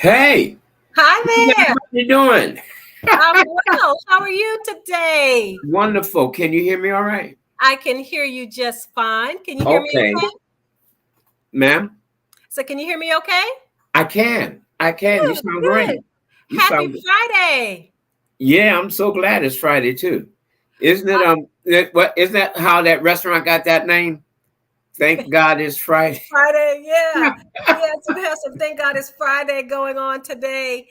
Hey, Hi how there. you doing? I'm well. How are you today? Wonderful. Can you hear me all right? I can hear you just fine. Can you hear me Okay, okay? ma'am. So, can you hear me okay? I can. I can. You Good, sound good. great. You Happy sound. Friday. Yeah, I'm so glad it's Friday too. Isn't it? Uh, What isn't that how that restaurant got that name? Thank God it's Friday. Friday, yeah. Yes, we have some thank God it's Friday going on today.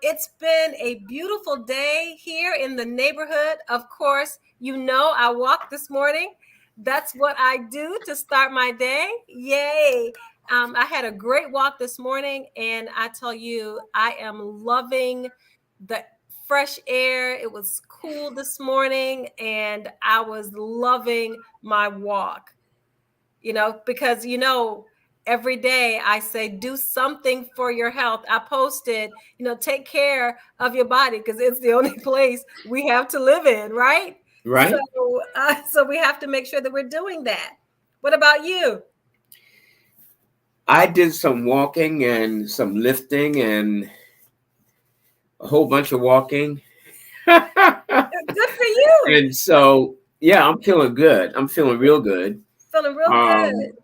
It's been a beautiful day here in the neighborhood. Of course, I walked this morning. That's what I do to start my day. Yay. I had a great walk this morning, and I tell you, I am loving the fresh air. It was cool this morning, and I was loving my walk, because every day I say do something for your health. I posted, take care of your body because it's the only place we have to live in, right? So, Right? so we have to make sure that we're doing that. What about you? I did some walking and some lifting and a whole bunch of walking. Good for you. And so, yeah, I'm feeling good. I'm feeling real good. Feeling real Um, good.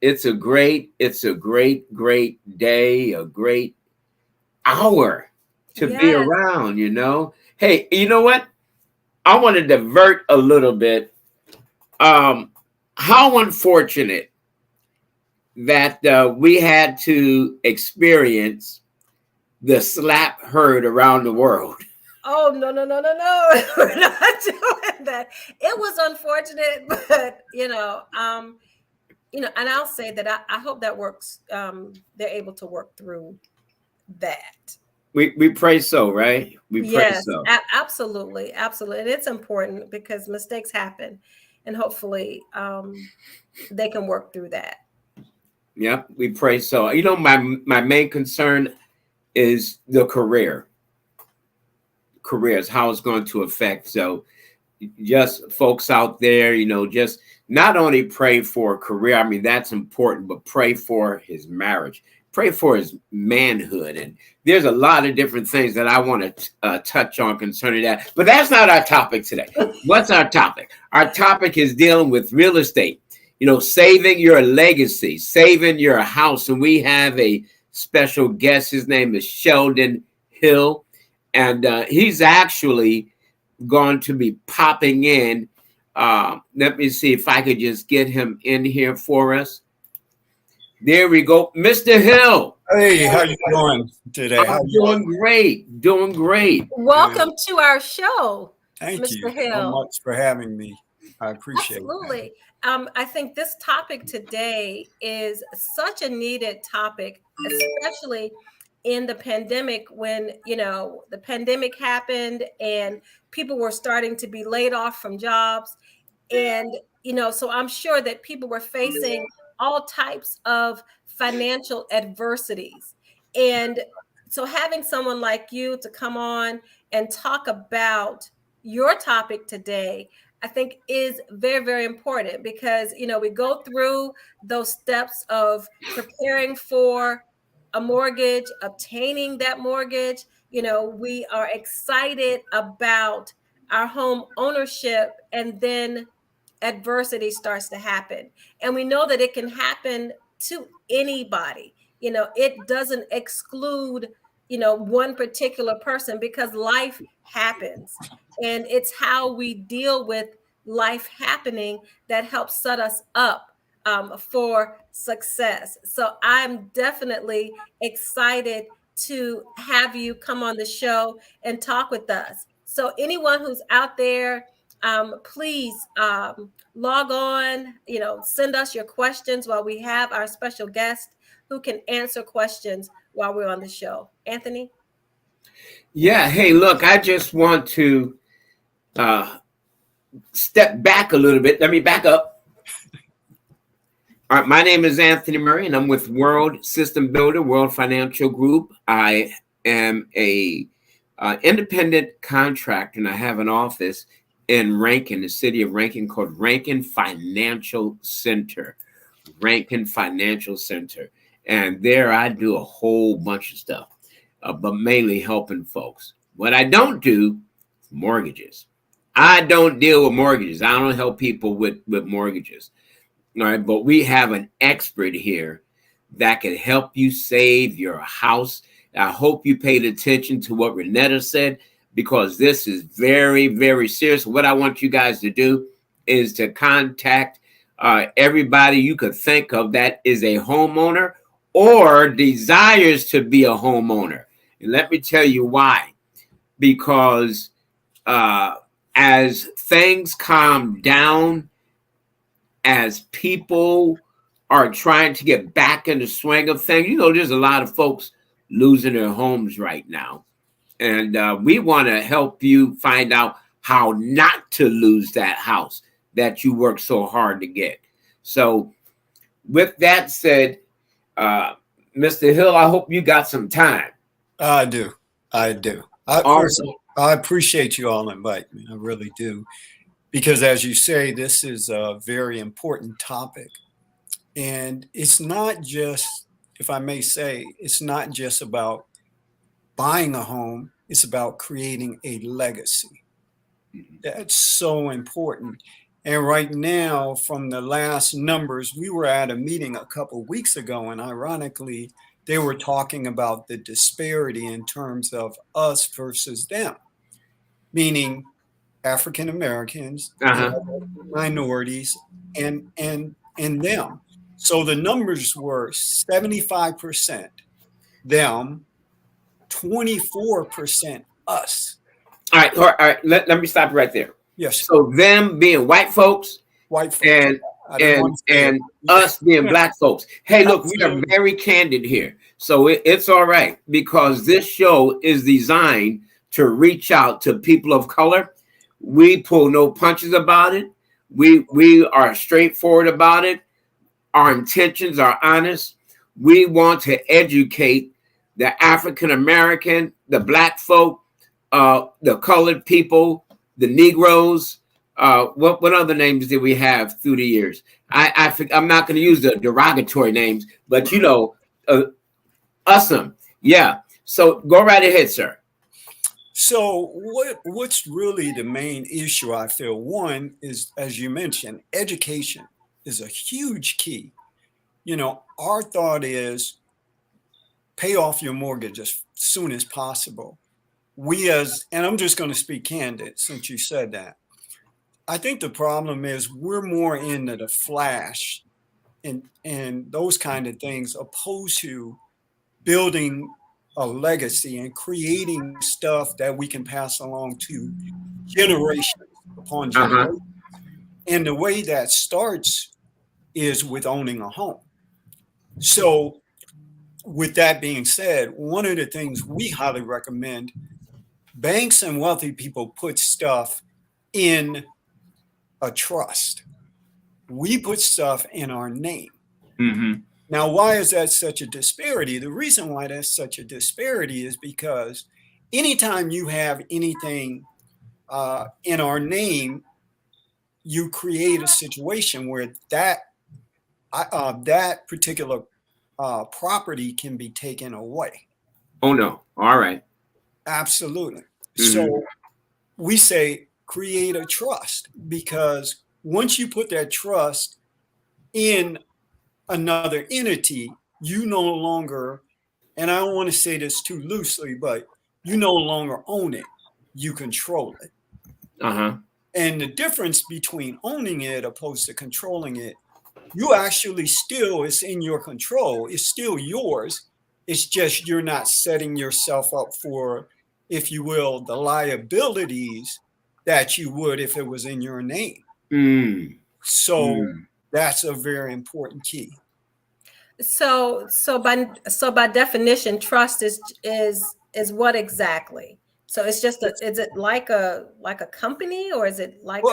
it's a great day, a great hour to be Yes. around. Hey, you know what? I want to divert a little bit. Um, how unfortunate that we had to experience the slap heard around the world. Oh, no, no, no, no, no. We're not doing that. It was unfortunate, but and I'll say that I hope that works. They're able to work through that. We pray so, right? We pray Yes, so. absolutely, absolutely, and it's important because mistakes happen, and hopefully, they can work through that. Yep, we pray so. My main concern is the careers, how it's going to affect. So just folks out there, just not only pray for a career, I mean, that's important, but pray for his marriage, pray for his manhood. And there's a lot of different things that I want to touch on concerning that. But that's not our topic today. What's our topic? Our topic is dealing with real estate, saving your legacy, saving your house. And we have a special guest. His name is Sheldon Hill. And he's actually going to be popping in. Let me see if I could just get him in here for us. There we go, Mr. Hill. Hey, how you doing today? How I'm you all doing great, doing great. good? Welcome to our show, Thank you Mr. so Hill. much for having me. I appreciate that. Absolutely. I think this topic today is such a needed topic, especially in the pandemic when, the pandemic happened and people were starting to be laid off from jobs. And, so I'm sure that people were facing all types of financial adversities. And so having someone like you to come on and talk about your topic today, I think is very, very important because, we go through those steps of preparing for a mortgage, obtaining that mortgage. We are excited about our home ownership, and then adversity starts to happen. And we know that it can happen to anybody. It doesn't exclude, one particular person because life happens. And it's how we deal with life happening that helps set us up for success. So I'm definitely excited to have you come on the show and talk with us. So anyone who's out there, please log on, send us your questions while we have our special guest who can answer questions while we're on the show. Anthony? Yeah, hey, look, I just want to uh, step back a little bit. Let me back up. All right, my name is Anthony Murray, and I'm with World System Builder, World Financial Group. I am a independent contractor, and I have an office in Rankin, the city of Rankin, called Rankin Financial Center. Rankin Financial Center, and there I do a whole bunch of stuff. but mainly helping folks. What I don't do, mortgages. I don't deal with mortgages. I don't help people with mortgages. All right, but we have an expert here that can help you save your house. I hope you paid attention to what Ronetta said, because this is very, very serious. What I want you guys to do is to contact everybody you could think of that is a homeowner or desires to be a homeowner. And let me tell you why. Because as things calm down, as people are trying to get back in the swing of things, there's a lot of folks losing their homes right now. And we want to help you find out how not to lose that house that you worked so hard to get. So with that said, Mr. Hill, I hope you got some time. I do. Awesome. I appreciate you all inviting me. I really do. Because as you say, this is a very important topic. And it's not just, if I may say, it's not just about buying a home. It's about creating a legacy. That's so important. And right now, from the last numbers, we were at a meeting a couple of weeks ago, and ironically, they were talking about the disparity in terms of us versus them, meaning African Americans, minorities, and them. So the numbers were 75% them, 24% us. All right. Let me stop right there. Yes. So them being white folks, and us being black folks. Hey, look, we are very candid here. So it's all right, because this show is designed to reach out to people of color. We pull no punches about it. We are straightforward about it. Our intentions are honest. We want to educate the African American, the black folk, the colored people, the Negroes. What other names did we have through the years? I'm not going to use the derogatory names, but awesome. Yeah. So go right ahead, sir. So what's really the main issue, I feel? One is, as you mentioned, education is a huge key. Our thought is pay off your mortgage as soon as possible. And I'm just going to speak candid since you said that. I think the problem is we're more into the flash and those kind of things, opposed to building a legacy and creating stuff that we can pass along to generations upon generations. And the way that starts is with owning a home. So with that being said, one of the things we highly recommend, banks and wealthy people put stuff in a trust. We put stuff in our name. Mm-hmm. Now, why is that such a disparity? The reason why that's such a disparity is because anytime you have anything in our name, you create a situation where that particular property can be taken away. Oh, no. All right. Absolutely. Mm-hmm. So we say create a trust, because once you put that trust in another entity, you no longer, and I don't want to say this too loosely, but you no longer own it, you control it. And the difference between owning it opposed to controlling it, you actually still, it's in your control, it's still yours. It's just you're not setting yourself up for, if you will, the liabilities that you would if it was in your name. That's a very important key. So by definition, trust is what exactly? So it's just is it like a company, or is it like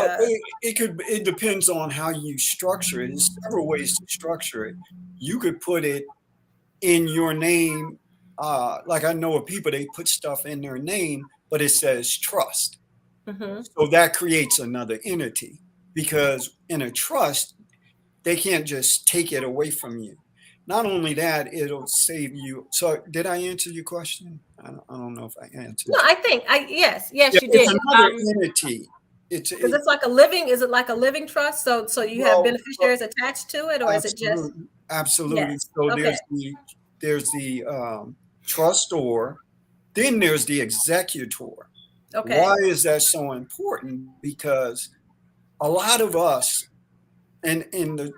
it depends on how you structure it. There's several ways to structure it. You could put it in your name. Like I know of people, they put stuff in their name, but it says trust. Mm-hmm. So that creates another entity, because in a trust, they can't just take it away from you. Not only that, it'll save you. So did I answer your question? I don't know if I answered No, you. I think yes, Yeah, yes, you it's did. another entity. Because it's like a living, is it like a living trust? So you have Well, beneficiaries attached to it, or is it just absolutely, absolutely. yes? So Okay, there's the trustor, then there's the executor. okay, Why is that so important? Because a lot of us and the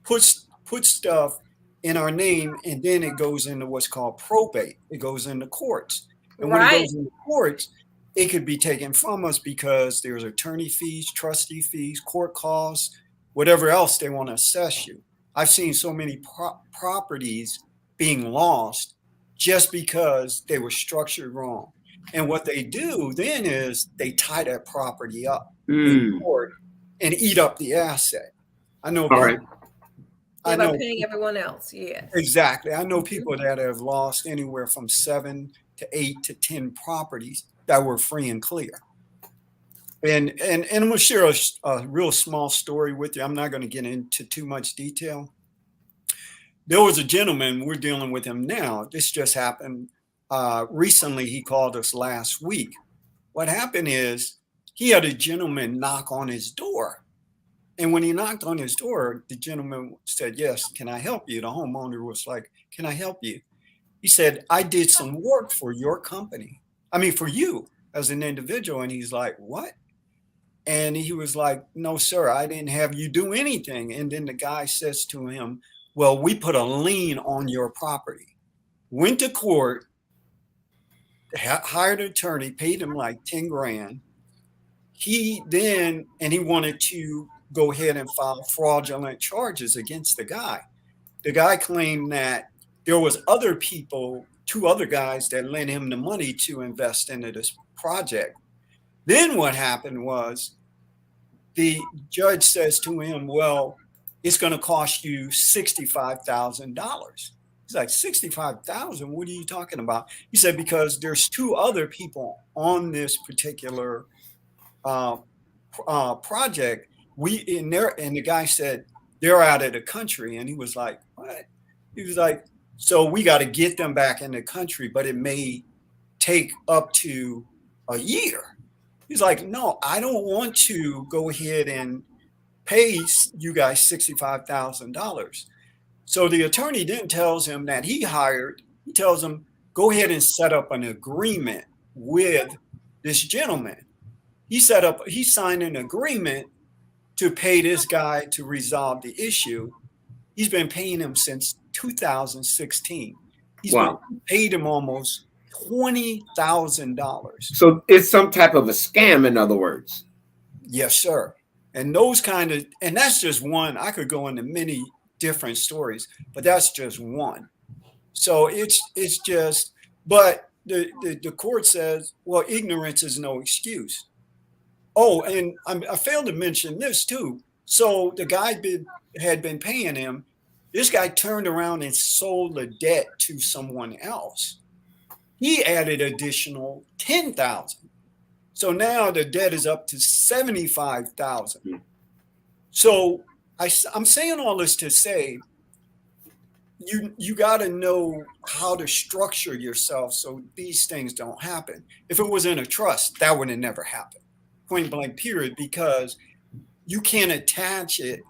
put stuff in our name, and then it goes into what's called probate. It goes into courts, and when it right, goes into courts, it could be taken from us because there's attorney fees, trustee fees, court costs, whatever else they want to assess you. I've seen so many properties being lost just because they were structured wrong. And what they do then is they tie that property up in Mm. court and eat up the asset. I know All right. people. yeah, I by know paying everyone else, yes. exactly. I know Mhm. people that have lost anywhere from 7 to 8 to 10 properties that were free and clear. And I'm gonna share a real small story with you. I'm not going to get into too much detail. There was a gentleman, we're dealing with him now. This just happened recently. He called us last week. What happened is he had a gentleman knock on his door. And when he knocked on his door, the gentleman said, "Yes, can I help you?" The homeowner was like, "Can I help you?" He said, "I did some work for your company. I mean, for you as an individual." And he's like, "What?" And he was like, "No, sir, I didn't have you do anything." And then the guy says to him, "Well, we put a lien on your property." Went to court, hired an attorney, paid him like 10 grand. And he wanted to go ahead and file fraudulent charges against the guy. The guy claimed that there was other people, two other guys that lent him the money to invest into this project. Then what happened was the judge says to him, "Well, it's going to cost you $65,000." He's like, "65,000? What are you talking about?" He said, "Because there's two other people on this particular uh, project. We in there," and the guy said, "They're out of the country." And he was like, "What?" He was like, "So we got to get them back in the country, but it may take up to a year." He's like, "No, I don't want to go ahead and pay you guys $65,000." So the attorney then tells him that he tells him, "Go ahead and set up an agreement with this gentleman." He signed an agreement to pay this guy to resolve the issue. He's been paying him since 2016. Wow. Paid him almost $20,000. So it's some type of a scam, in other words. Yes, sir. And that's just one. I could go into many different stories, but that's just one. So it's just, but the court says, well, ignorance is no excuse. Oh, and I failed to mention this too. So the guy had been paying him. This guy turned around and sold the debt to someone else. He added additional 10,000. So now the debt is up to 75,000. So I'm saying all this to say you got to know how to structure yourself so these things don't happen. If it was in a trust, that would have never happened. Point blank, period, because you can't attach it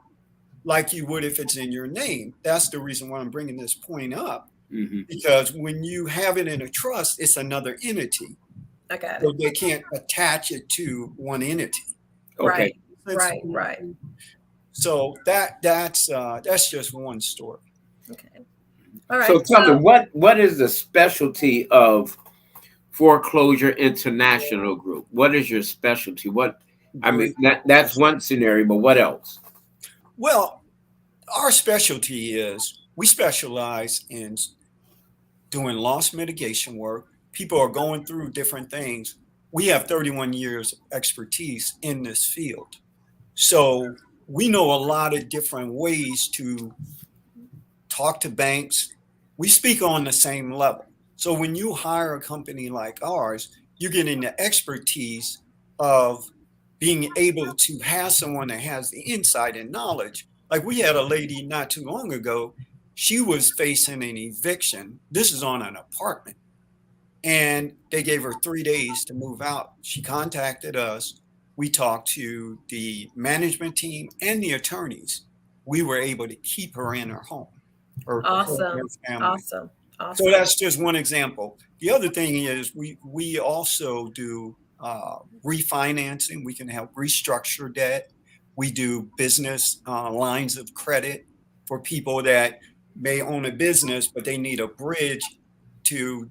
like you would if it's in your name. That's the reason why I'm bringing this point up. Mm-hmm. Because when you have it in a trust, it's another entity. I got So it. they can't attach it to one entity. Okay. Right. So that's just one story. Okay. All right. So tell me, what is the specialty of Foreclosure International Group? What is your specialty? I mean, that's one scenario, but what else? Well, our specialty is we specialize in doing loss mitigation work. People are going through different things. We have 31 years of expertise in this field. So we know a lot of different ways to talk to banks. We speak on the same level. So when you hire a company like ours, you're getting the expertise of being able to have someone that has the insight and knowledge. Like we had a lady not too long ago She was facing an eviction. This is on an apartment. And they gave her 3 days to move out. She contacted us. We talked to the management team and the attorneys. We were able to keep her in her home, her and her Awesome. family. Awesome. So Awesome. that's just one example. The other thing is we also do refinancing. We can help restructure debt. We do business lines of credit for people that may own a business, but they need a bridge to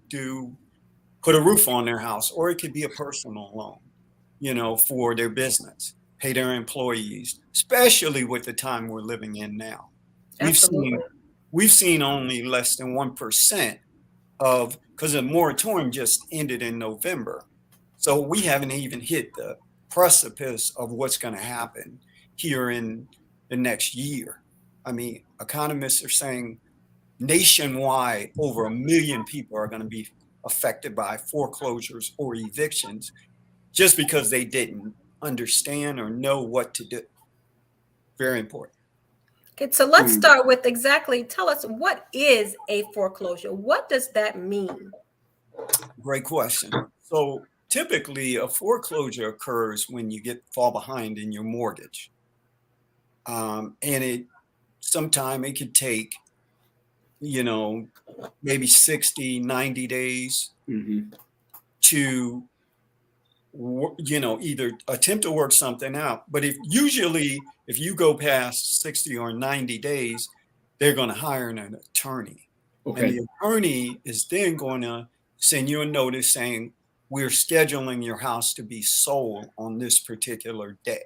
put a roof on their house, or it could be a personal loan, for their business, pay their employees, especially with the time we're living in now. We've Absolutely. seen we've seen only less than 1% because the moratorium just ended in November. So we haven't even hit the precipice of what's going to happen here in the next year. I mean, economists are saying nationwide, over 1 million people are going to be affected by foreclosures or evictions just because they didn't understand or know what to do. Very important. Okay, so let's start with tell us, what is a foreclosure? What does that mean? Great question. So typically a foreclosure occurs when you fall behind in your mortgage. And sometime it could take, maybe 60, 90 days to, either attempt to work something out. But if you go past 60 or 90 days, they're going to hire an attorney. Okay. And the attorney is then going to send you a notice saying, we're scheduling your house to be sold on this particular day.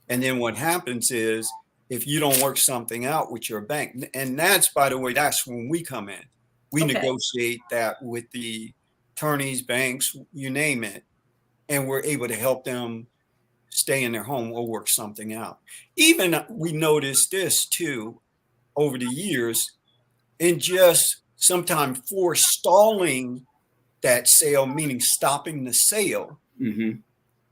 And then what happens is, if you don't work something out with your bank, and that's, by the way, that's when we come in. We negotiate that with the attorneys, banks, you name it, and we're able to help them stay in their home or work something out. Even we noticed this too over the years, and just sometimes forestalling that sale, meaning stopping the sale,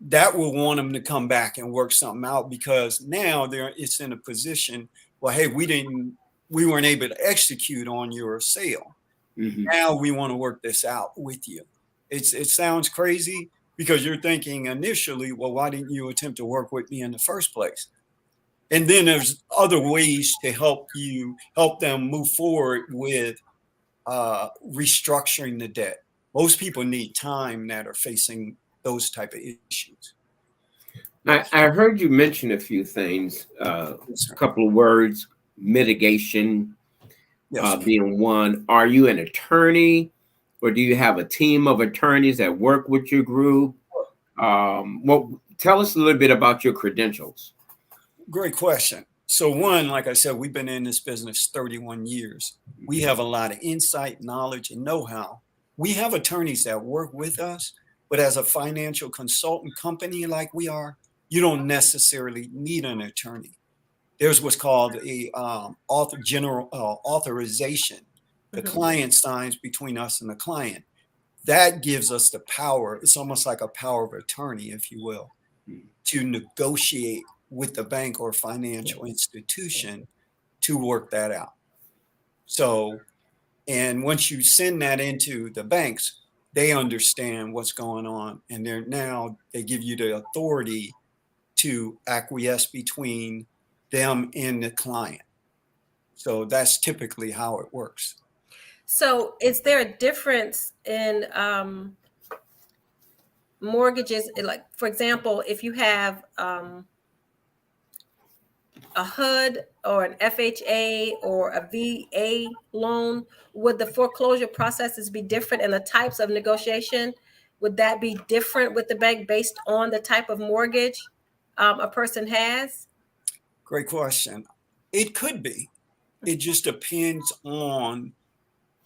that will want them to come back and work something out, because now it's in a position, well, hey, we weren't able to execute on your sale. Now we want to work this out with you. It sounds crazy because you're thinking initially, well, why didn't you attempt to work with me in the first place? And then there's other ways to help them move forward with restructuring the debt. Most people need time that are facing those type of issues. I heard you mention a few things, a couple of words, mitigation being one. Are you an attorney, or do you have a team of attorneys that work with your group? Tell us a little bit about your credentials. Great question. So one, like I said, we've been in this business 31 years. We have a lot of insight, knowledge, and know-how. We have attorneys that work with us, but as a financial consultant company like we are, you don't necessarily need an attorney. There's what's called a general authorization. The client signs between us and the client. That gives us the power. It's almost like a power of attorney, if you will, to negotiate with the bank or financial institution to work that out. So, and once you send that into the banks, they understand what's going on, and they give you the authority to acquiesce between them and the client. So that's typically how it works. So is there a difference in mortgages? Like, for example, if you have a HUD or an FHA or a VA loan, would the foreclosure processes be different, and the types of negotiation, would that be different with the bank based on the type of mortgage a person has? Great question. It could be. It just depends on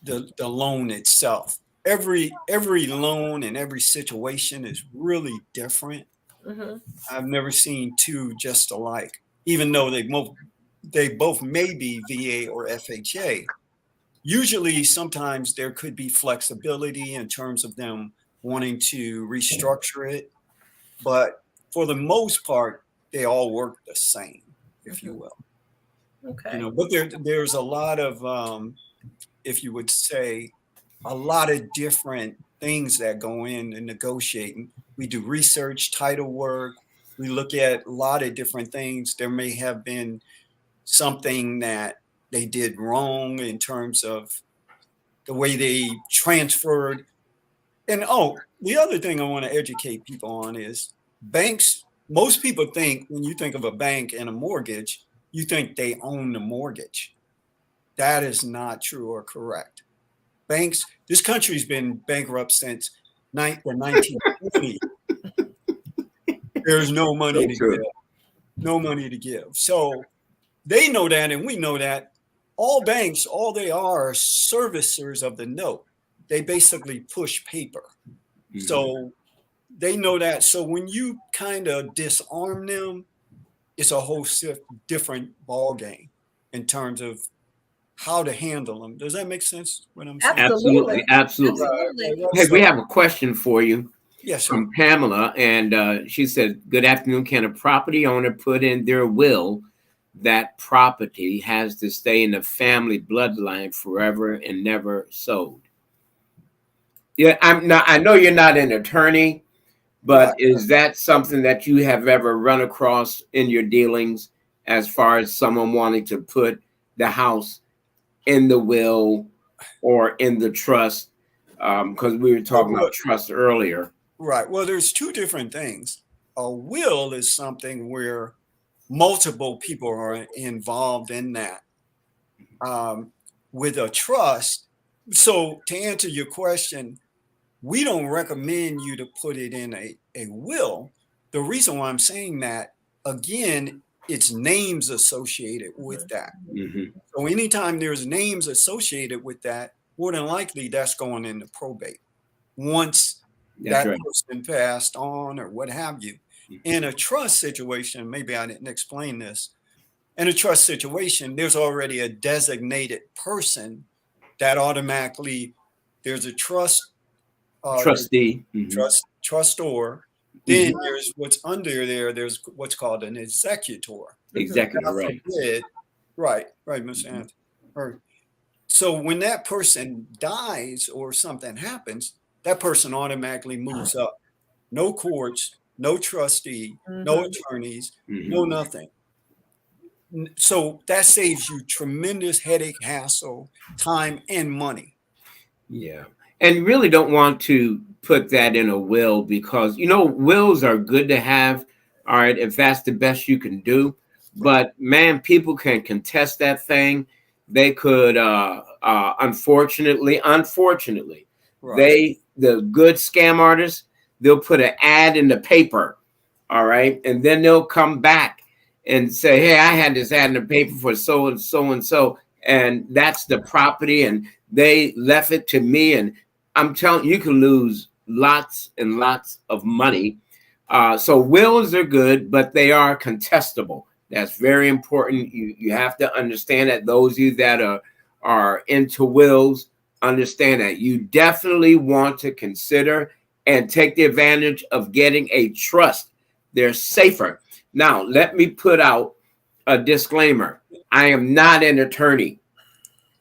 the loan itself. Every loan and every situation is really different. I've never seen two just alike, even though they both may be VA or FHA. Usually, sometimes there could be flexibility in terms of them wanting to restructure it, but for the most part, they all work the same, if you will. Okay. But there's a lot of, if you would say, a lot of different things that go in negotiating. We do research, title work. We look at a lot of different things. There may have been something that they did wrong in terms of the way they transferred. And the other thing I want to educate people on is banks. Most people think when you think of a bank and a mortgage, you think they own the mortgage. That is not true or correct. Banks, this country's been bankrupt since the 1920s. There's no money to give. No money to give. So they know that, and we know that. All banks, all they are servicers of the note. They basically push paper. Mm-hmm. So they know that. So when you kind of disarm them, it's a whole different ball game in terms of how to handle them. Does that make sense? What I'm saying? Absolutely. Hey, we have a question for you. Yes, from Pamela, and she said, "Good afternoon. Can a property owner put in their will that property has to stay in the family bloodline forever and never sold?" Yeah, I know you're not an attorney, but is that something that you have ever run across in your dealings, as far as someone wanting to put the house in the will or in the trust? Because we were talking about trust earlier. Right. Well, there's two different things. A will is something where multiple people are involved in that. With a trust, so to answer your question, we don't recommend you to put it in a will. The reason why I'm saying that, again, it's names associated with that. Mm-hmm. So anytime there's names associated with that, more than likely that's going into probate. Once that person passed on or what have you. In a trust situation, maybe I didn't explain this. In a trust situation, there's already a designated person that automatically, there's a trustee, trustor. Then there's what's under there. There's what's called an executor. Executor, right. Right, Ms. Anthony. So when that person dies or something happens, that person automatically moves up. No courts, no trustee, no attorneys, no nothing. So that saves you tremendous headache, hassle, time, and money. Yeah. And you really don't want to put that in a will, because, wills are good to have, all right, if that's the best you can do. But, man, people can contest that thing. They could, unfortunately, the good scam artists, they'll put an ad in the paper, all right, and then they'll come back and say, "Hey, I had this ad in the paper for so and so and so, and that's the property, and they left it to me." And I'm telling you, you can lose lots and lots of money. So wills are good, but they are contestable. That's very important. You have to understand that. Those of you that are into wills, understand that you definitely want to consider and take the advantage of getting a trust. They're safer. Now, let me put out a disclaimer. I am not an attorney.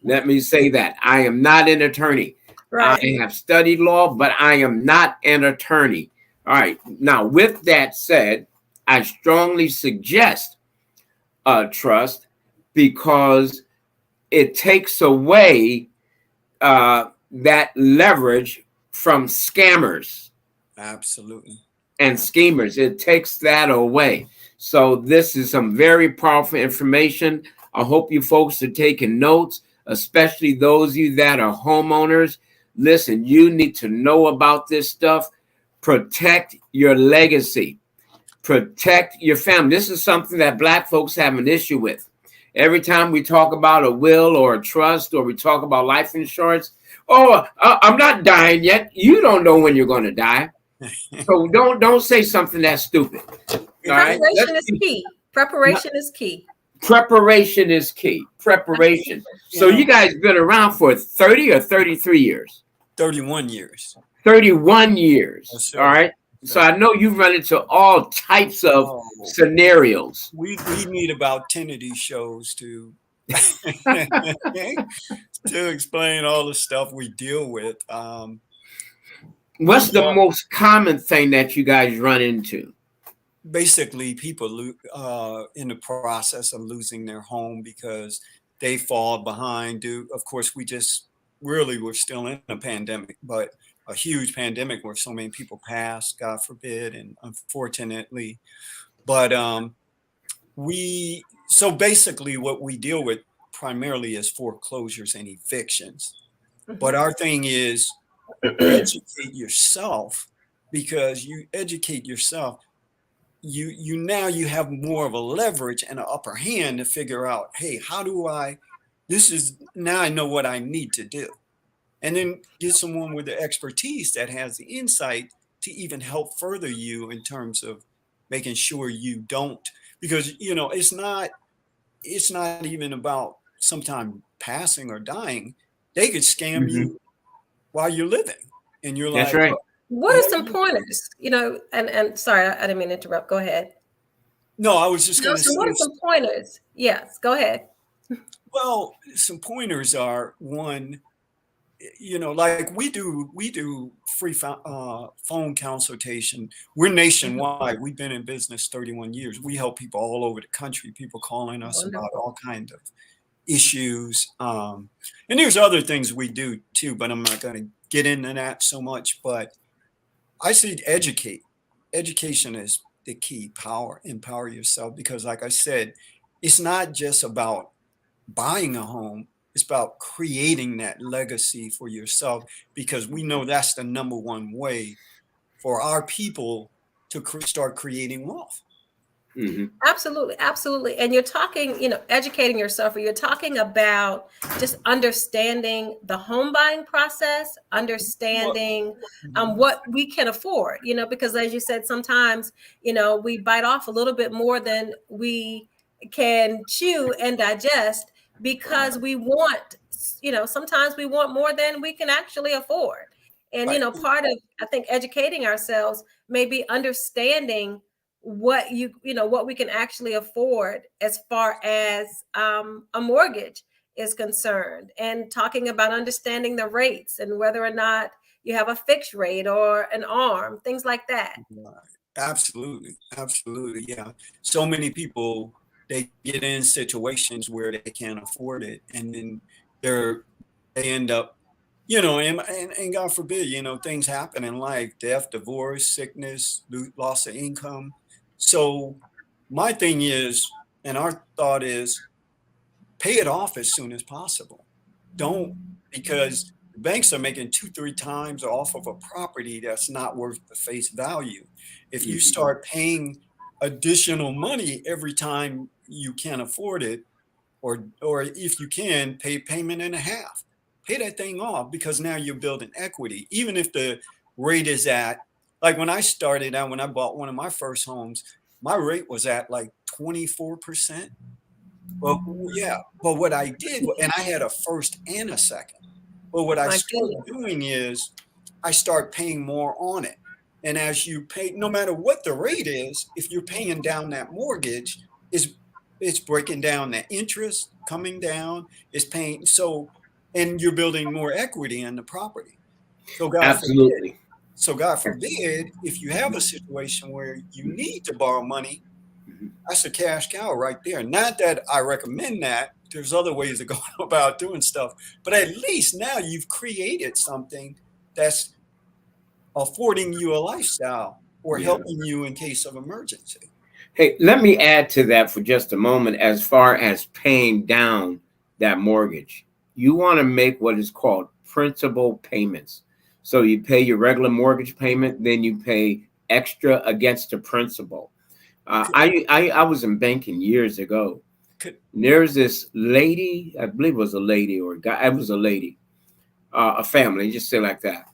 Let me say that. I am not an attorney. Right. I have studied law, but I am not an attorney. All right. Now, with that said, I strongly suggest a trust, because it takes away that leverage from scammers. Absolutely. And schemers. It takes that away. So this is some very powerful information. I hope you folks are taking notes, especially those of you that are homeowners. Listen, you need to know about this stuff. Protect your legacy. Protect your family. This is something that Black folks have an issue with. Every time we talk about a will or a trust, or we talk about life insurance, I'm not dying yet. You don't know when you're going to die. So don't say something that's stupid. Preparation is key. Preparation is key. Preparation is key. Preparation. So you guys been around for 30 or 33 years? 31 years. 31 years. Yes, all right. So I know you've run into all types of scenarios. We need about 10 of these shows to to explain all the stuff we deal with. What's the most common thing that you guys run into? Basically, people in the process of losing their home because they fall behind. Of course, we're still in a pandemic, but a huge pandemic where so many people passed, God forbid, and unfortunately. But so basically what we deal with primarily is foreclosures and evictions. But our thing is educate yourself, because you educate yourself, you now you have more of a leverage and an upper hand to figure out, hey, now I know what I need to do. And then get someone with the expertise that has the insight to even help further you in terms of making sure you don't, because it's not even about sometime passing or dying. They could scam you while you're living, and you're That's like, right. What are some pointers? And sorry, I didn't mean to interrupt. Go ahead. No, I was just going to say. What are some pointers? Yes, go ahead. Well, some pointers are, one, like we do free phone consultation. We're nationwide. We've been in business 31 years. We help people all over the country. People calling us about all kinds of issues. And there's other things we do too, but I'm not going to get into that so much. But I say education is the key. Empower yourself, because like I said, it's not just about buying a home. It's about creating that legacy for yourself, because we know that's the number one way for our people to start creating wealth. Absolutely. Absolutely. And you're talking, educating yourself, or you're talking about just understanding the home buying process, understanding what we can afford, because as you said, sometimes, we bite off a little bit more than we can chew and digest, because we want, sometimes we want more than we can actually afford. And, part of, I think, educating ourselves may be understanding what what we can actually afford as far as a mortgage is concerned, and talking about understanding the rates and whether or not you have a fixed rate or an ARM, things like that. Absolutely. Yeah. So many people, they get in situations where they can't afford it, and then they end up, and God forbid, things happen in life: death, divorce, sickness, loss of income. So my thing is, and our thought is, pay it off as soon as possible. Don't, because the banks are making 2-3 times off of a property that's not worth the face value. If you start paying additional money every time you can't afford it, or if you can, pay payment and a half, pay that thing off, because now you're building equity. Even if the rate is at, like when I started out, when I bought one of my first homes, my rate was at like 24%. Well, yeah. But what I did, and I had a first and a second. But what I started doing is I start paying more on it. And as you pay, no matter what the rate is, if you're paying down that mortgage, it's breaking down that interest coming down, is paying. So, and you're building more equity in the property. So God forbid, if you have a situation where you need to borrow money, that's a cash cow right there. Not that I recommend that. There's other ways to go about doing stuff, but at least now you've created something that's affording you a lifestyle, or helping you in case of emergency. Hey, let me add to that for just a moment. As far as paying down that mortgage, you want to make what is called principal payments. So you pay your regular mortgage payment, then you pay extra against the principal. I was in banking years ago. There's this lady, I believe it was a lady or a guy. It was a lady, a family, just say like that.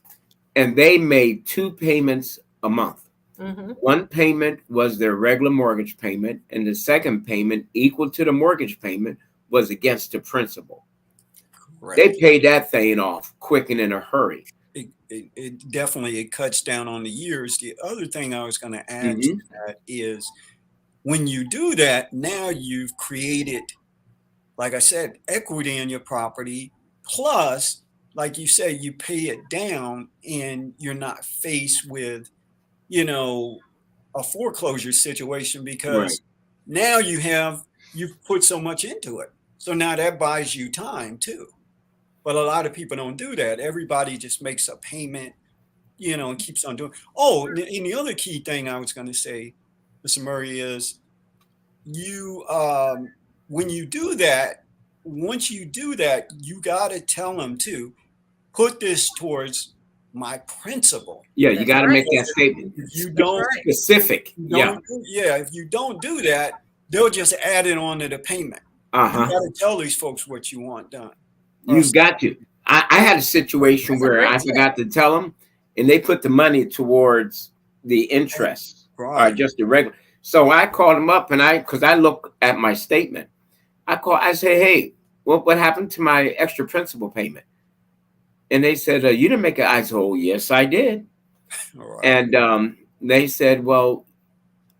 And they made 2 payments a month. One payment was their regular mortgage payment, and the second payment, equal to the mortgage payment, was against the principal. Correct. They paid that thing off quick and in a hurry. it definitely it cuts down on the years. The other thing I was going to add to Hmm. that is when you do that, now you've created, like I said, equity in your property. Plus, like you say, you pay it down and you're not faced with, you know, a foreclosure situation Right. because now you've put so much into it. So now that buys you time too. But a lot of people don't do that. Everybody just makes a payment, and keeps on doing. Oh, and the other key thing I was going to say, Mr. Murray, is you when you do that, once you do that, you got to tell them to put this towards my principal. Yeah, you That's got to right. make that statement. If you That's don't, right. Specific. Yeah. yeah, if you don't do that, they'll just add it on to the payment. You Uh-huh. got to tell these folks what you want done. You've got to. I had a situation That's a where great I tip. forgot to tell them, and they put the money towards the interest or Right. just the regular. So I called them up, and because I look at my statement, I say, hey, what happened to my extra principal payment? And they said, you didn't make it. I said, oh, yes, I did. All right. And they said, well,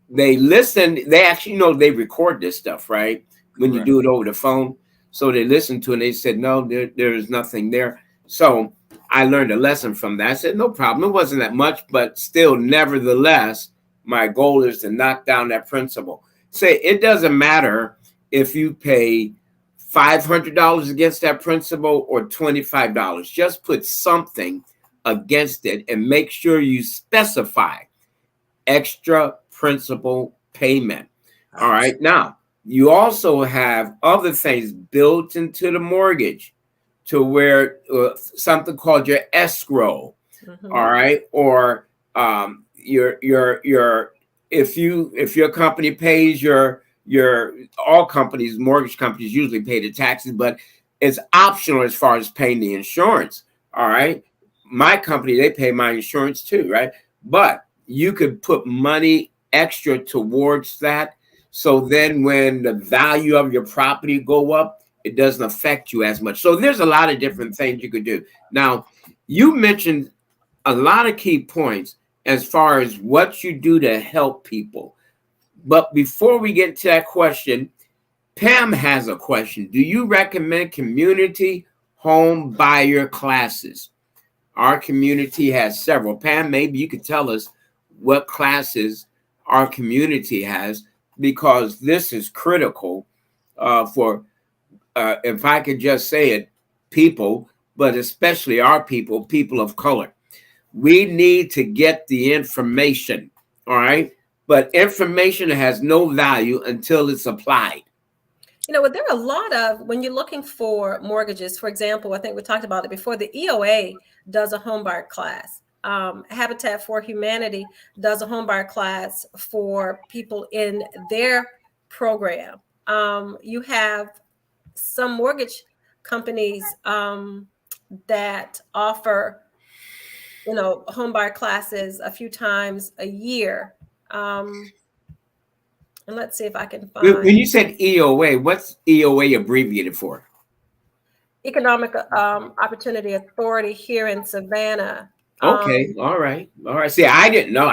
they listened. They actually, they record this stuff, right? When you Correct. do it over the phone. So they listened to it and they said, no, there is nothing there. So I learned a lesson from that. I said, no problem. It wasn't that much, but still, nevertheless, my goal is to knock down that principal. Say it doesn't matter if you pay $500 against that principal or $25. Just put something against it and make sure you specify extra principal payment. All right. Now, you also have other things built into the mortgage to where something called your escrow. Mhm. All right. Or your if your company pays your all companies, mortgage companies usually pay the taxes, but it's optional as far as paying the insurance. All right. My company, they pay my insurance too, right? But you could put money extra towards that. So then when the value of your property go up, it doesn't affect you as much. So there's a lot of different things you could do. Now, you mentioned a lot of key points as far as what you do to help people. But before we get to that question, Pam has a question. Do you recommend community home buyer classes? Our community has several. Pam, maybe you could tell us what classes our community has, because this is critical for, if I could just say it, people, but especially our people of color. We need to get the information, all right? But information has no value until it's applied. There are a lot of, when you're looking for mortgages, for example, I think we talked about it before, the EOA does a homebuyer class. Habitat for Humanity does a homebuyer class for people in their program. You have some mortgage companies that offer, homebuyer classes a few times a year. And let's see if I can find When you said EOA, what's EOA abbreviated for? Economic Opportunity Authority here in Savannah. Okay, all right, all right. See, I didn't know.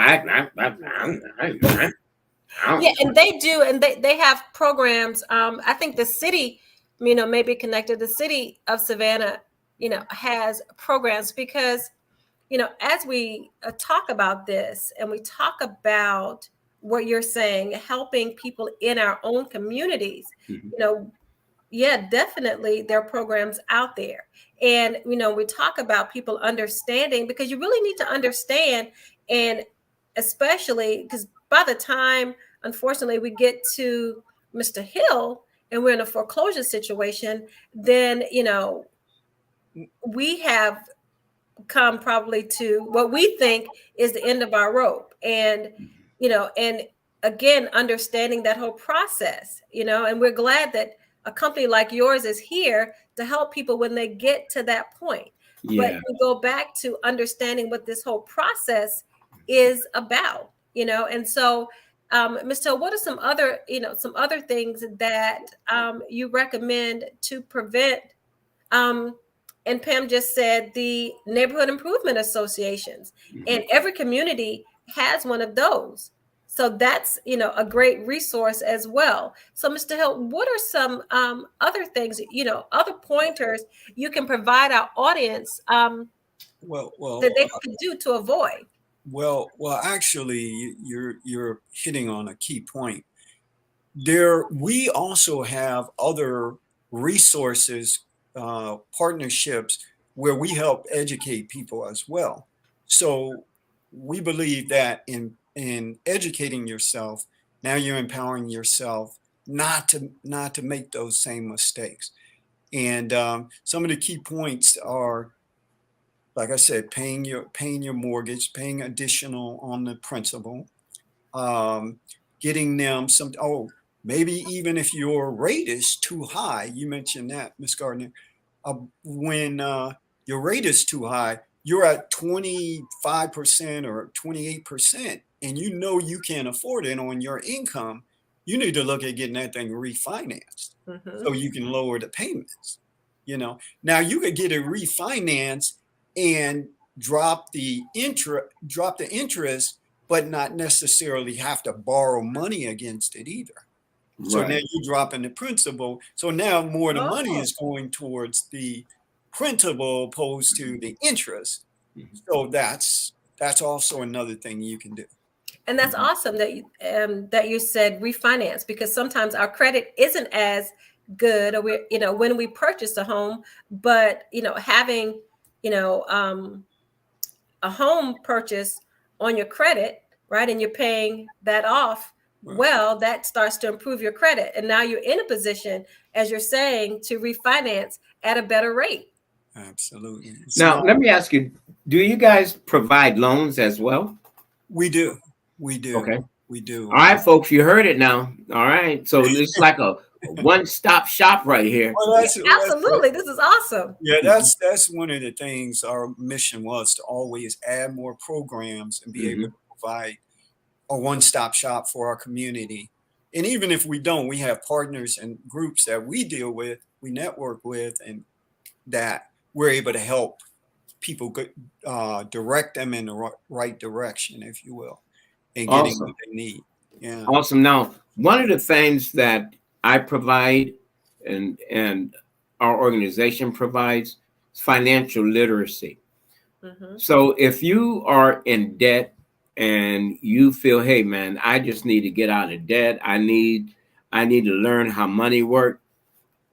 Yeah, and they do, and they have programs. I think the city, may be connected. The city of Savannah, has programs because, as we talk about this and we talk about what you're saying, helping people in our own communities, Mhm. yeah, definitely there are programs out there. And, we talk about people understanding, because you really need to understand. And especially because by the time, unfortunately, we get to Mr. Hill and we're in a foreclosure situation, then, we have come probably to what we think is the end of our rope. And, and again, understanding that whole process, and we're glad that a company like yours is here to help people when they get to that point. But Yeah. we go back to understanding what this whole process is about, and so Mr. What are some other things that you recommend to prevent um, and Pam just said the neighborhood improvement associations, and every community has one of those. So that's, a great resource as well. So, Mr. Hill, what are some other things, other pointers you can provide our audience that they could do to avoid? Well, actually, you're hitting on a key point. We also have other resources, partnerships where we help educate people as well. So we believe that in educating yourself, now you're empowering yourself not to make those same mistakes. And some of the key points are, like I said, paying your mortgage, paying additional on the principal, getting them some. Oh, maybe even if your rate is too high, you mentioned that, Miss Gardner. When your rate is too high, you're at 25% or 28%, and you know you can't afford it on your income. You need to look at getting that thing refinanced so you can lower the payments. Now you could get it refinanced and drop the interest, but not necessarily have to borrow money against it either. So now you're dropping the principal. So now more of the money is going towards the principal opposed to the interest. So that's also another thing you can do. And that's awesome that you said refinance, because sometimes our credit isn't as good, or when we purchase a home, but having a home purchase on your credit, right, and you're paying that off, well, that starts to improve your credit, and now you're in a position, as you're saying, to refinance at a better rate. Absolutely. Now, let me ask you, do you guys provide loans as well? We do. Okay. We do. All right, folks, you heard it now. All right. So it's like a one-stop shop right here. Well, absolutely. This is awesome. Yeah, that's one of the things our mission was, to always add more programs and be able to provide a one-stop shop for our community. And even if we don't, we have partners and groups that we deal with, we network with, and that we're able to help people direct them in the right direction, if you will, and getting what they need. Yeah. Awesome. Now, one of the things that I provide and our organization provides is financial literacy. So if you are in debt and you feel, hey man, I just need to get out of debt, I need to learn how money works,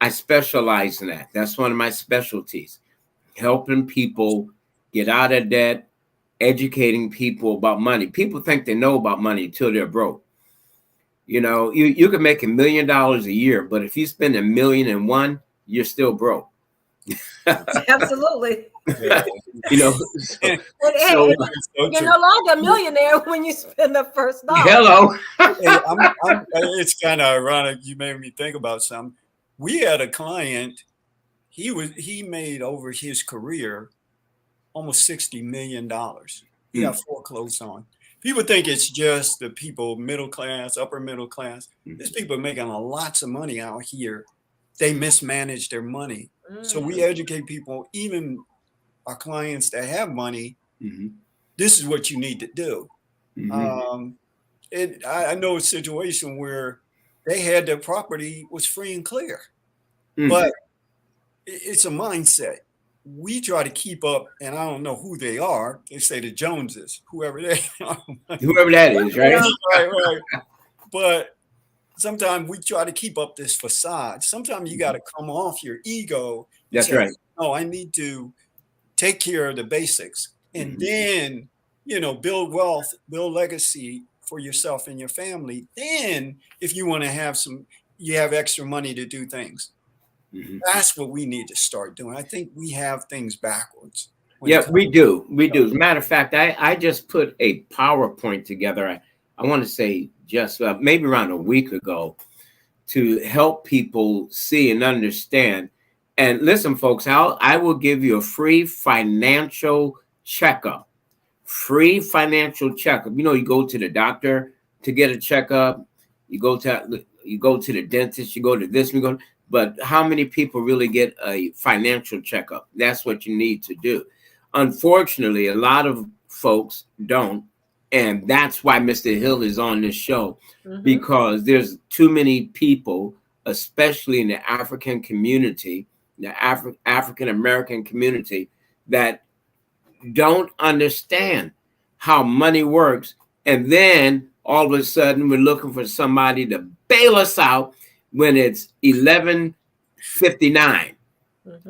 I specialize in that. That's one of my specialties, helping people get out of debt, educating people about money. People think they know about money until they're broke. You can make $1 million a year, but if you spend $1.1 million, you're still broke. Absolutely. Yeah. You're no longer a millionaire when you spend the first dollar. Hello. It's kind of ironic. You made me think about something. We had a client. He made over his career almost $60 million. He got foreclosed on. People think it's just the people, middle class, upper middle class. These people are making lots of money out here. They mismanage their money. So we educate people, even our clients that have money. This is what you need to do. I know a situation where they had their property was free and clear, but it's a mindset. We try to keep up, and I don't know who they are. They say the Joneses, whoever they are. Whoever that is, right? Right. But sometimes we try to keep up this facade. Sometimes you got to come off your ego. That's right. No, I need to take care of the basics, and then, build wealth, build legacy for yourself and your family. Then if you want to you have extra money to do things. That's what we need to start doing. I think we have things backwards. Yeah, we do. As a matter of fact, I just put a PowerPoint together. I want to say just maybe around a week ago, to help people see and understand. And listen, folks, I will give you a free financial checkup. Free financial checkup. You go to the doctor to get a checkup. You go to the dentist. You go to this. but how many people really get a financial checkup? That's what you need to do. Unfortunately, a lot of folks don't. And that's why Mr. Hill is on this show, because there's too many people, especially in the African community, the African American community, that don't understand how money works. And then all of a sudden, we're looking for somebody to bail us out when it's 11:59,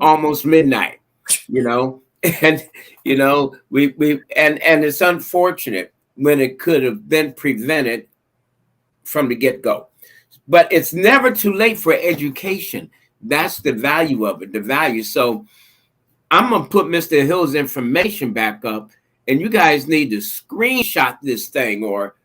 almost midnight, you know. And you know, we and it's unfortunate when it could have been prevented from the get-go. But it's never too late for education. That's the value of it, the value. So I'm gonna put Mr. Hill's information back up, and you guys need to screenshot this thing, or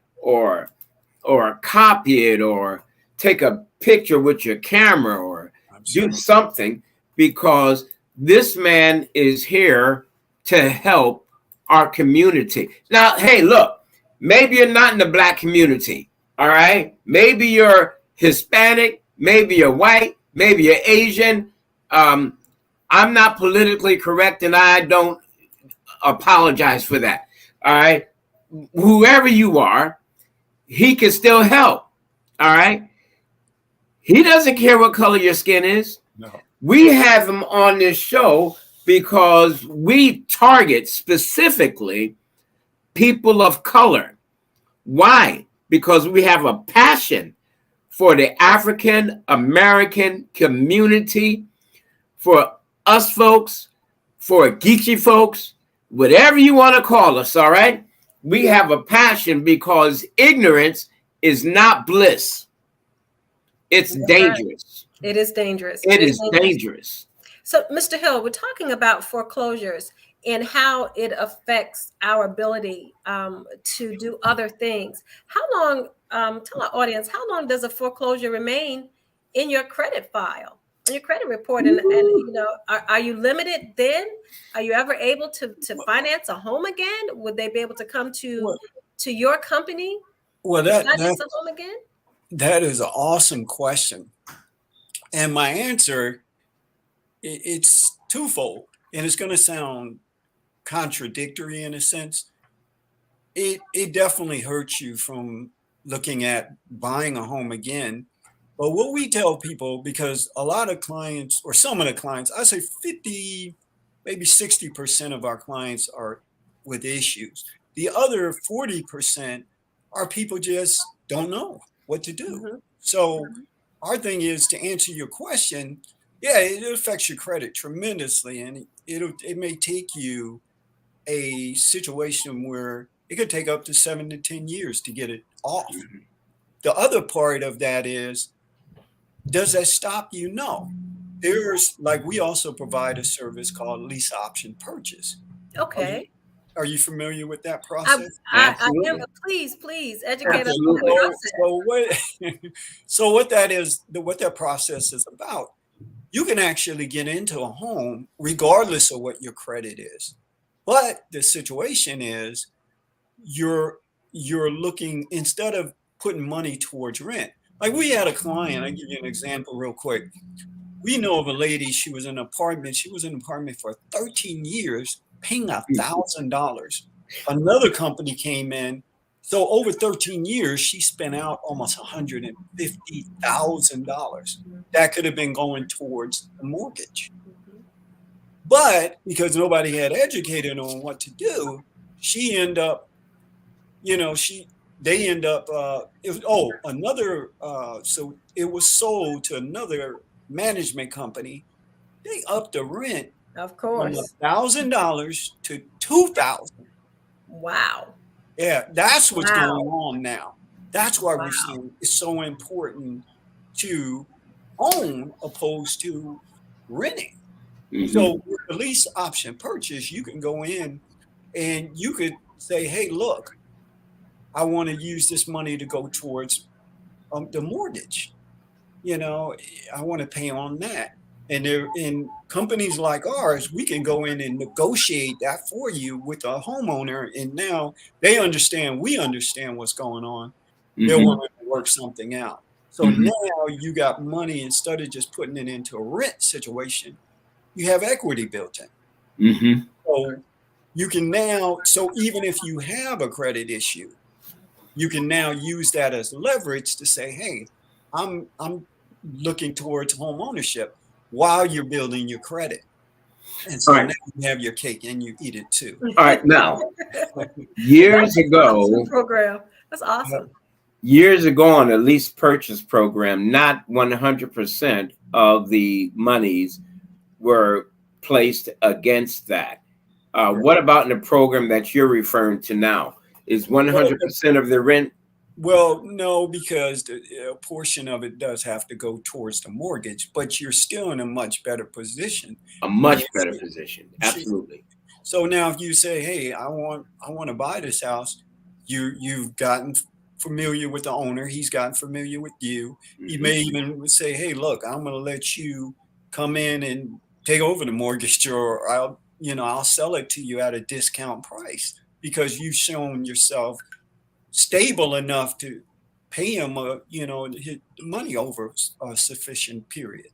copy it, or take a picture with your camera, or do something, because this man is here to help our community. Now, hey, look, maybe you're not in the Black community, all right? Maybe you're Hispanic, maybe you're white, maybe you're Asian. I'm not politically correct, and I don't apologize for that, all right? Whoever you are, he can still help, all right? He doesn't care what color your skin is. No. We have him on this show because we target specifically people of color. Why? Because we have a passion for the African American community, for us folks, for Geechee folks, whatever you want to call us, all right? We have a passion because ignorance is not bliss. It's dangerous. It is dangerous. It is dangerous. So, Mr. Hill, we're talking about foreclosures and how it affects our ability to do other things. How long, tell our audience, how long does a foreclosure remain in your credit file, in your credit report? And you know, are you limited then? Are you ever able to finance a home again? Would they be able to come to your company? Well, finance a home again? That is an awesome question. And my answer, it's twofold, and it's going to sound contradictory in a sense. It definitely hurts you from looking at buying a home again. But what we tell people, because a lot of clients, or some of the clients, I say 50, maybe 60% of our clients are with issues. The other 40% are people just don't know what to do. So our thing is to answer your question. Yeah, it affects your credit tremendously, and it may take you a situation where it could take up to 7 to 10 years to get it off. The other part of that is, does that stop you? No. There's, like, we also provide a service called lease option purchase. Okay. Are you familiar with that process? I am. Please educate us on the process. So what that is, what that process is about, you can actually get into a home regardless of what your credit is. But the situation is, you're looking, instead of putting money towards rent. Like, we had a client, I'll give you an example real quick. We know of a lady, she was in an apartment for 13 years, paying $1,000. Another company came in. So over 13 years, she spent out almost $150,000. That could have been going towards the mortgage. But because nobody had educated on what to do, she ended up, so it was sold to another management company. They upped the rent, of course, from $1,000 to $2,000. Wow. Yeah, that's what's going on now. That's why we're saying it's so important to own opposed to renting. So with the lease option purchase, you can go in and you could say, hey, look, I want to use this money to go towards the mortgage. I want to pay on that. And in companies like ours, we can go in and negotiate that for you with a homeowner. And now we understand what's going on. They're willing to work something out. So now you got money, instead of just putting it into a rent situation, you have equity built in. So you can now, so even if you have a credit issue, you can now use that as leverage to say, hey, I'm looking towards home ownership while you're building your credit. And so now you have your cake and you eat it too. All right. Now, years ago, awesome program. That's awesome. Years ago on the lease purchase program, not 100% of the monies were placed against that. What about in the program that you're referring to now? Is 100% of the rent? Well, no, because a portion of it does have to go towards the mortgage, but you're still in a much better position. A much better position. Absolutely. So now if you say, hey, I want to buy this house, you've gotten familiar with the owner, he's gotten familiar with you. He may even say, hey, look, I'm going to let you come in and take over the mortgage, or I'll sell it to you at a discount price because you've shown yourself stable enough to pay him the money over a sufficient period.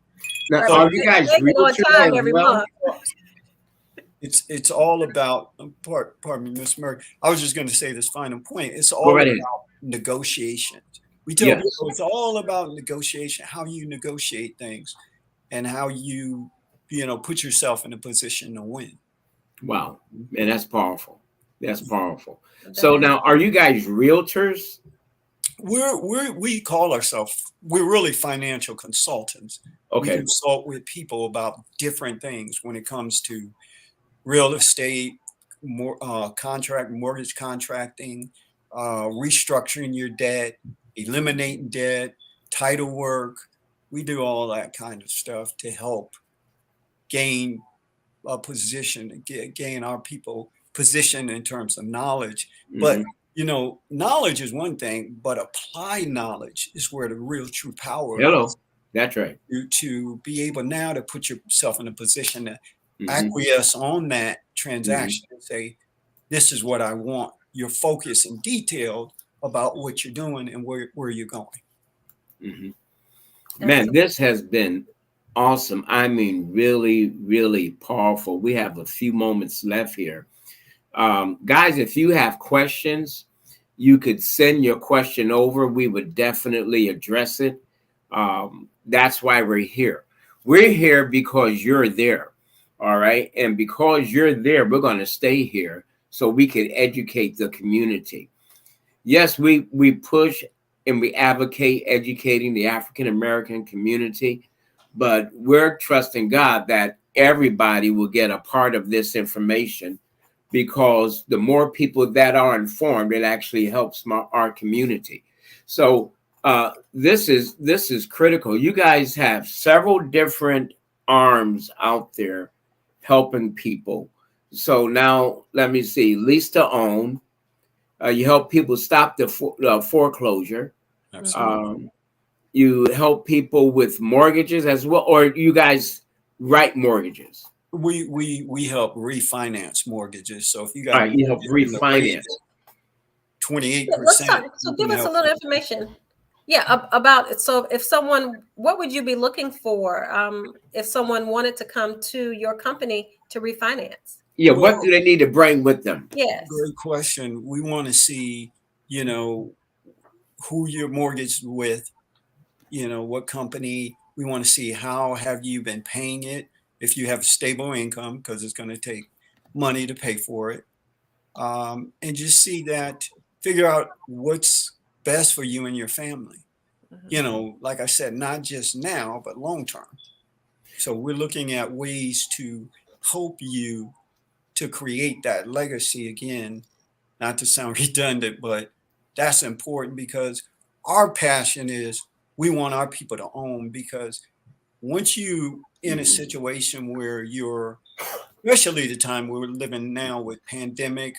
Now, so are you guys realtors as well? It's all about, pardon me, Miss Murray. I was just going to say this final point. It's all about negotiations. We tell people it's all about negotiation, how you negotiate things and how you put yourself in a position to win. Wow. And that's powerful. That's powerful. So now, are you guys realtors? We call ourselves, we're really financial consultants. Okay. We consult with people about different things when it comes to real estate, mortgage contracting, restructuring your debt, eliminating debt, title work. We do all that kind of stuff to help gain a position, gain our people position in terms of knowledge. But knowledge is one thing, but applied knowledge is where the real true power is. That's right. To be able now to put yourself in a position to acquiesce on that transaction and say, this is what I want. You're focused and detailed about what you're doing and where you're going. Man, this has been awesome. I mean, really, really powerful. We have a few moments left here. Guys, if you have questions, you could send your question over. We would definitely address it. That's why we're here. We're here because you're there. All right. And because you're there, we're going to stay here so we can educate the community. Yes, we push and we advocate educating the African-American community, but we're trusting God that everybody will get a part of this information, because the more people that are informed, it actually helps our community. So this is critical. You guys have several different arms out there helping people. So now let me see. Lease to own. You help people stop the foreclosure. You help people with mortgages as well, or you guys write mortgages? We help refinance mortgages. So if you got you help refinance 28%. So give us a little information. Yeah, about it. So if someone, what would you be looking for if someone wanted to come to your company to refinance? Yeah, what do they need to bring with them? Yes. Great question. We want to see, who you're mortgaged with, what company. We want to see how have you been paying it, if you have stable income, because it's going to take money to pay for it. And just see that, figure out what's best for you and your family. Like I said, not just now, but long term. So we're looking at ways to help you to create that legacy again, not to sound redundant, but that's important, because our passion is we want our people to own, because once you in a situation where you're, especially the time we're living now with pandemic,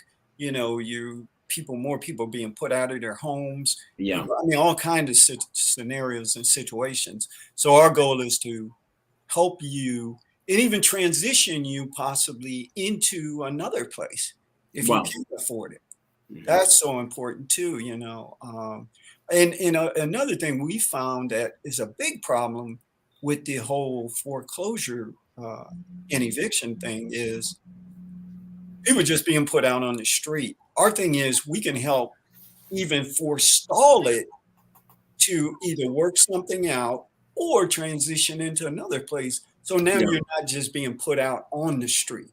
more people being put out of their homes. Yeah. I mean, all kinds of scenarios and situations. So our goal is to help you and even transition you possibly into another place if you can afford it. That's so important too, you know. And another thing we found that is a big problem with the whole foreclosure and eviction thing is people just being put out on the street. Our thing is we can help even forestall it to either work something out or transition into another place. So now Yeah. you're not just being put out on the street.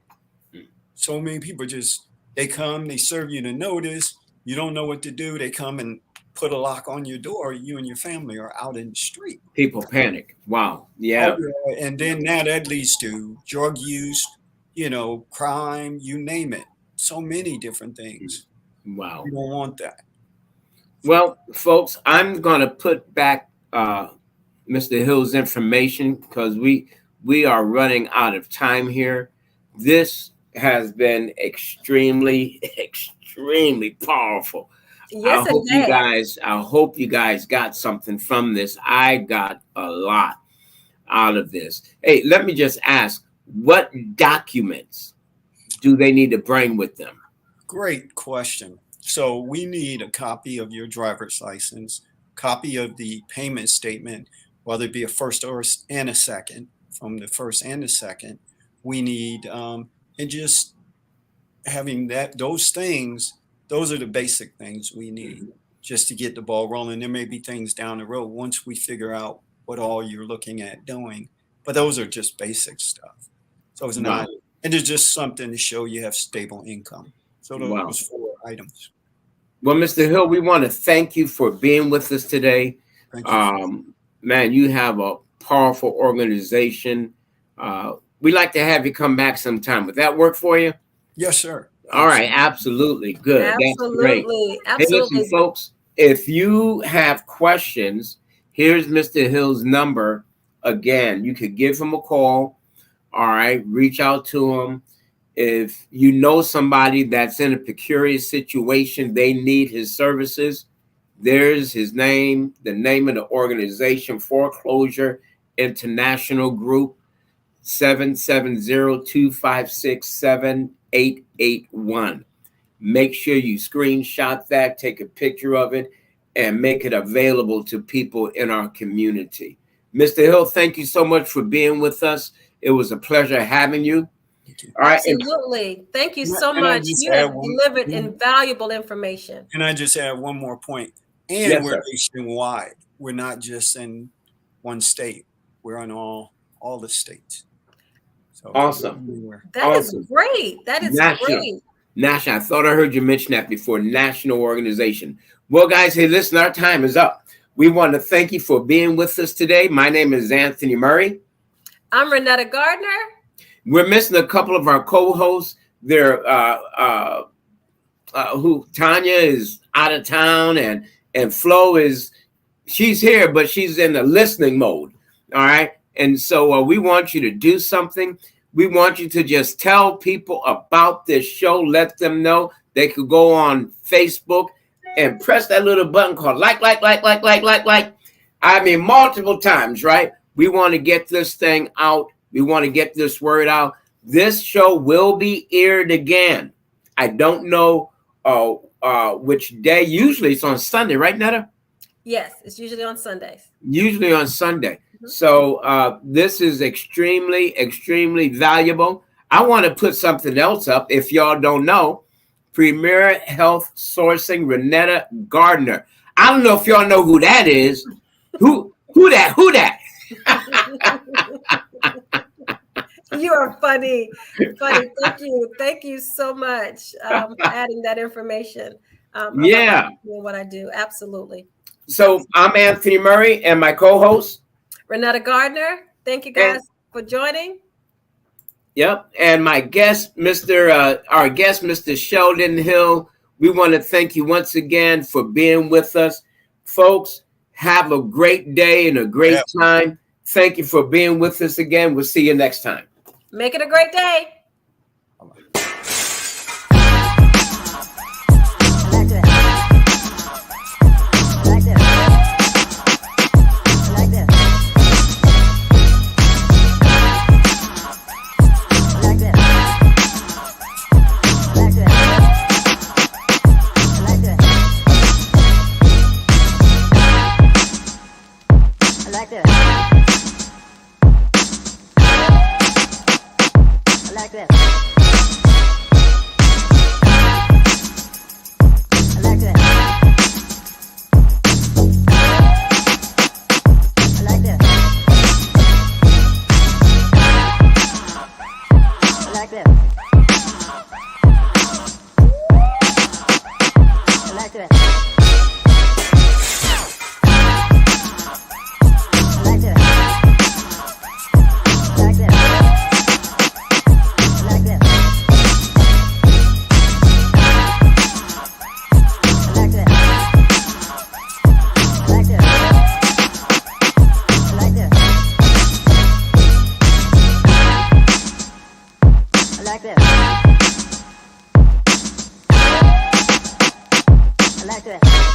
So many people just, they come, they serve you the notice, you don't know what to do, they come and put a lock on your door, you and your family are out in the street. People panic. Wow. Oh, Yeah. yeah. And then now that leads to drug use, you know, crime, you name it. So many different things. Wow. You don't want that. Well, folks, I'm gonna put back Mr. Hill's information because we are running out of time here. This has been extremely, extremely powerful. Yes, it I hope you guys got something from this. I got a lot out of this. Hey, let me just ask, what documents do they need to bring with them? Great question. So we need a copy of your driver's license, copy of the payment statement, whether it be a first or and a second, from the first and the second. We need, and just having those things, those are the basic things we need just to get the ball rolling. There may be things down the road once we figure out what all you're looking at doing, but those are just basic stuff. So it's not, and it's just something to show you have stable income. So those 4 items. Well, Mr. Hill, we want to thank you for being with us today. Thank you. Man, you have a powerful organization. We'd like to have you come back sometime. Would that work for you? Yes, sir. All right, absolutely. Good. Absolutely. That's great. Hey, listen, folks, if you have questions, here's Mr. Hill's number. Again, you could give him a call. All right, reach out to him. If you know somebody that's in a precarious situation, they need his services, there's his name, the name of the organization, Foreclosure International Group, 770-256-7881. Make sure you screenshot that, take a picture of it, and make it available to people in our community. Mr. Hill, thank you so much for being with us. It was a pleasure having you. All right. Absolutely. Thank you so much. You have delivered invaluable information. Can I just add one more point? And yes, we're nationwide. We're not just in one state. We're on all the states. So awesome. That is great. That is great. National. I thought I heard you mention that before. National organization. Well, guys, hey, listen, our time is up. We want to thank you for being with us today. My name is Anthony Murray. I'm Ronetta Gardner. We're missing a couple of our co-hosts. They're Tanya is out of town, and Flo she's here, but she's in the listening mode. All right. And so we want you to do something. We want you to just tell people about this show. Let them know. They could go on Facebook and press that little button called like. I mean, multiple times, right? We want to get this thing out. We want to get this word out. This show will be aired again. I don't know which day. Usually it's on Sunday, right, Netta? Yes, it's usually on Sundays. Usually on Sunday. Mm-hmm. So this is extremely, extremely valuable. I want to put something else up. If y'all don't know, Premier Health Sourcing, Ronetta Gardner. I don't know if y'all know who that is. Who that? You are funny. Thank you so much for adding that information. What I do, absolutely. So I'm Anthony Murray, and my co-host Ronetta Gardner. Thank you guys for joining. Yep, and my guest, Mr. Sheldon Hill. We want to thank you once again for being with us, folks. Have a great day and a great time. Thank you for being with us again. We'll see you next time. Make it a great day. like this. I like this. I like this. I like this. I like this. I like this.